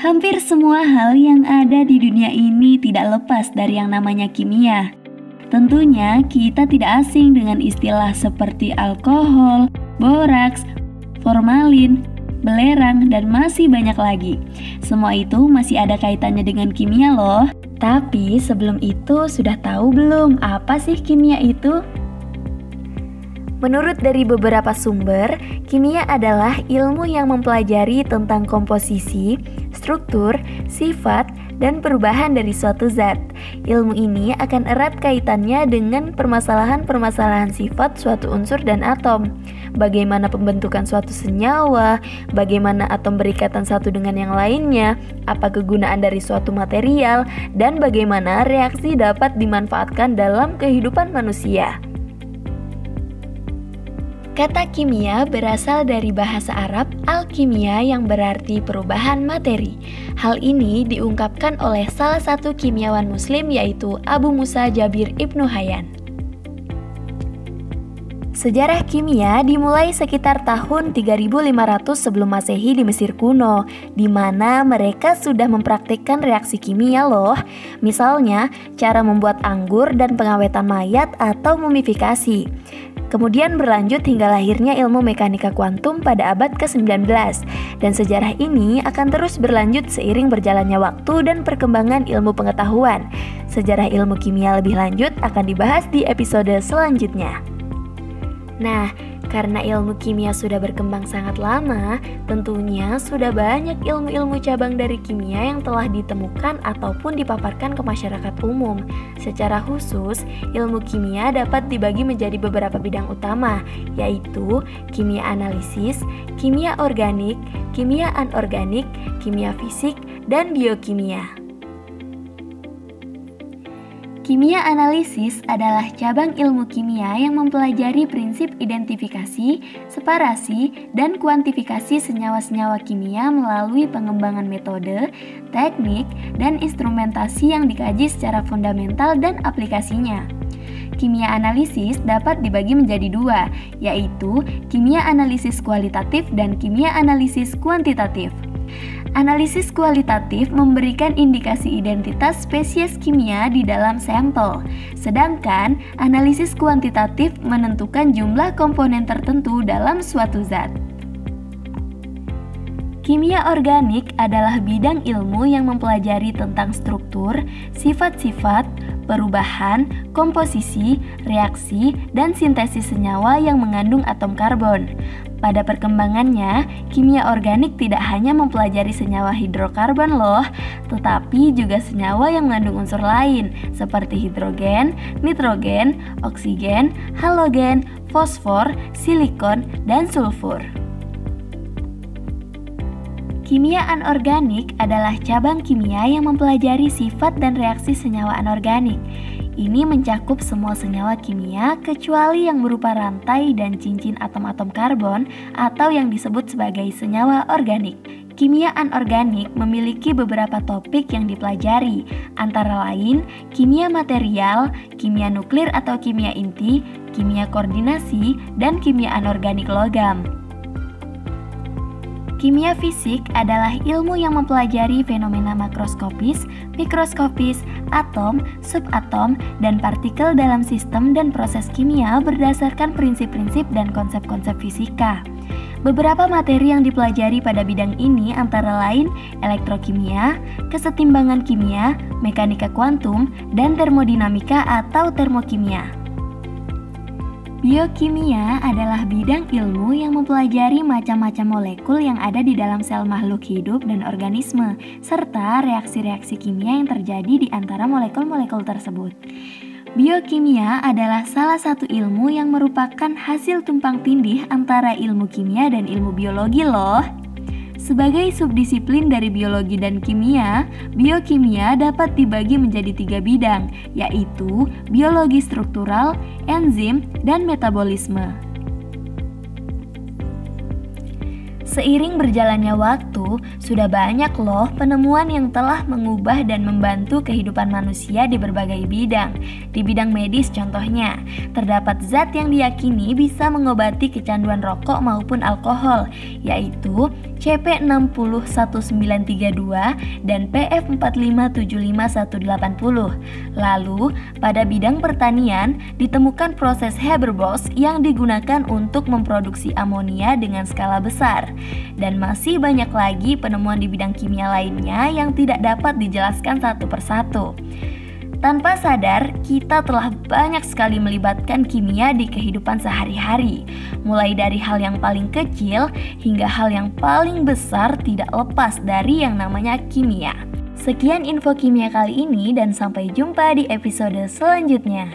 Hampir semua hal yang ada di dunia ini tidak lepas dari yang namanya kimia. Tentunya kita tidak asing dengan istilah seperti alkohol, boraks, formalin, belerang, dan masih banyak lagi. Semua itu masih ada kaitannya dengan kimia loh. Tapi sebelum itu sudah tahu belum apa sih kimia itu? Menurut dari beberapa sumber, kimia adalah ilmu yang mempelajari tentang komposisi, struktur, sifat, dan perubahan dari suatu zat. Ilmu ini akan erat kaitannya dengan permasalahan-permasalahan sifat suatu unsur dan atom. Bagaimana pembentukan suatu senyawa, bagaimana atom berikatan satu dengan yang lainnya, apa kegunaan dari suatu material, dan bagaimana reaksi dapat dimanfaatkan dalam kehidupan manusia. Kata kimia berasal dari bahasa Arab alkimia yang berarti perubahan materi. Hal ini diungkapkan oleh salah satu kimiawan muslim yaitu Abu Musa Jabir Ibnu Hayyan. Sejarah kimia dimulai sekitar tahun 3500 sebelum Masehi di Mesir kuno, di mana mereka sudah mempraktikkan reaksi kimia loh. Misalnya, cara membuat anggur dan pengawetan mayat atau mumifikasi. Kemudian berlanjut hingga lahirnya ilmu mekanika kuantum pada abad ke-19. Dan sejarah ini akan terus berlanjut seiring berjalannya waktu dan perkembangan ilmu pengetahuan. Sejarah ilmu kimia lebih lanjut akan dibahas di episode selanjutnya. Nah, karena ilmu kimia sudah berkembang sangat lama, tentunya sudah banyak ilmu-ilmu cabang dari kimia yang telah ditemukan ataupun dipaparkan ke masyarakat umum. Secara khusus, ilmu kimia dapat dibagi menjadi beberapa bidang utama, yaitu kimia analisis, kimia organik, kimia anorganik, kimia fisik, dan biokimia. Kimia analisis adalah cabang ilmu kimia yang mempelajari prinsip identifikasi, separasi, dan kuantifikasi senyawa-senyawa kimia melalui pengembangan metode, teknik, dan instrumentasi yang dikaji secara fundamental dan aplikasinya. Kimia analisis dapat dibagi menjadi dua, yaitu kimia analisis kualitatif dan kimia analisis kuantitatif. Analisis kualitatif memberikan indikasi identitas spesies kimia di dalam sampel, sedangkan analisis kuantitatif menentukan jumlah komponen tertentu dalam suatu zat. Kimia organik adalah bidang ilmu yang mempelajari tentang struktur, sifat-sifat, perubahan, komposisi, reaksi, dan sintesis senyawa yang mengandung atom karbon. Pada perkembangannya, kimia organik tidak hanya mempelajari senyawa hidrokarbon loh, tetapi juga senyawa yang mengandung unsur lain seperti hidrogen, nitrogen, oksigen, halogen, fosfor, silikon, dan sulfur. Kimia anorganik adalah cabang kimia yang mempelajari sifat dan reaksi senyawa anorganik. Ini mencakup semua senyawa kimia kecuali yang berupa rantai dan cincin atom-atom karbon atau yang disebut sebagai senyawa organik. Kimia anorganik memiliki beberapa topik yang dipelajari, antara lain kimia material, kimia nuklir atau kimia inti, kimia koordinasi, dan kimia anorganik logam. Kimia fisik adalah ilmu yang mempelajari fenomena makroskopis, mikroskopis, atom, subatom, dan partikel dalam sistem dan proses kimia berdasarkan prinsip-prinsip dan konsep-konsep fisika. Beberapa materi yang dipelajari pada bidang ini antara lain elektrokimia, kesetimbangan kimia, mekanika kuantum, dan termodinamika atau termokimia. Biokimia adalah bidang ilmu yang mempelajari macam-macam molekul yang ada di dalam sel makhluk hidup dan organisme, serta reaksi-reaksi kimia yang terjadi di antara molekul-molekul tersebut. Biokimia adalah salah satu ilmu yang merupakan hasil tumpang tindih antara ilmu kimia dan ilmu biologi loh. Sebagai subdisiplin dari biologi dan kimia, biokimia dapat dibagi menjadi 3 bidang, yaitu biologi struktural, enzim, dan metabolisme. Seiring berjalannya waktu, sudah banyak loh penemuan yang telah mengubah dan membantu kehidupan manusia di berbagai bidang. Di bidang medis contohnya, terdapat zat yang diyakini bisa mengobati kecanduan rokok maupun alkohol, yaitu CP60192, dan PF4575180. Lalu, pada bidang pertanian ditemukan proses Haber-Bosch yang digunakan untuk memproduksi amonia dengan skala besar. Dan masih banyak lagi penemuan di bidang kimia lainnya yang tidak dapat dijelaskan satu persatu. Tanpa sadar, kita telah banyak sekali melibatkan kimia di kehidupan sehari-hari. Mulai dari hal yang paling kecil hingga hal yang paling besar tidak lepas dari yang namanya kimia. Sekian info kimia kali ini dan sampai jumpa di episode selanjutnya.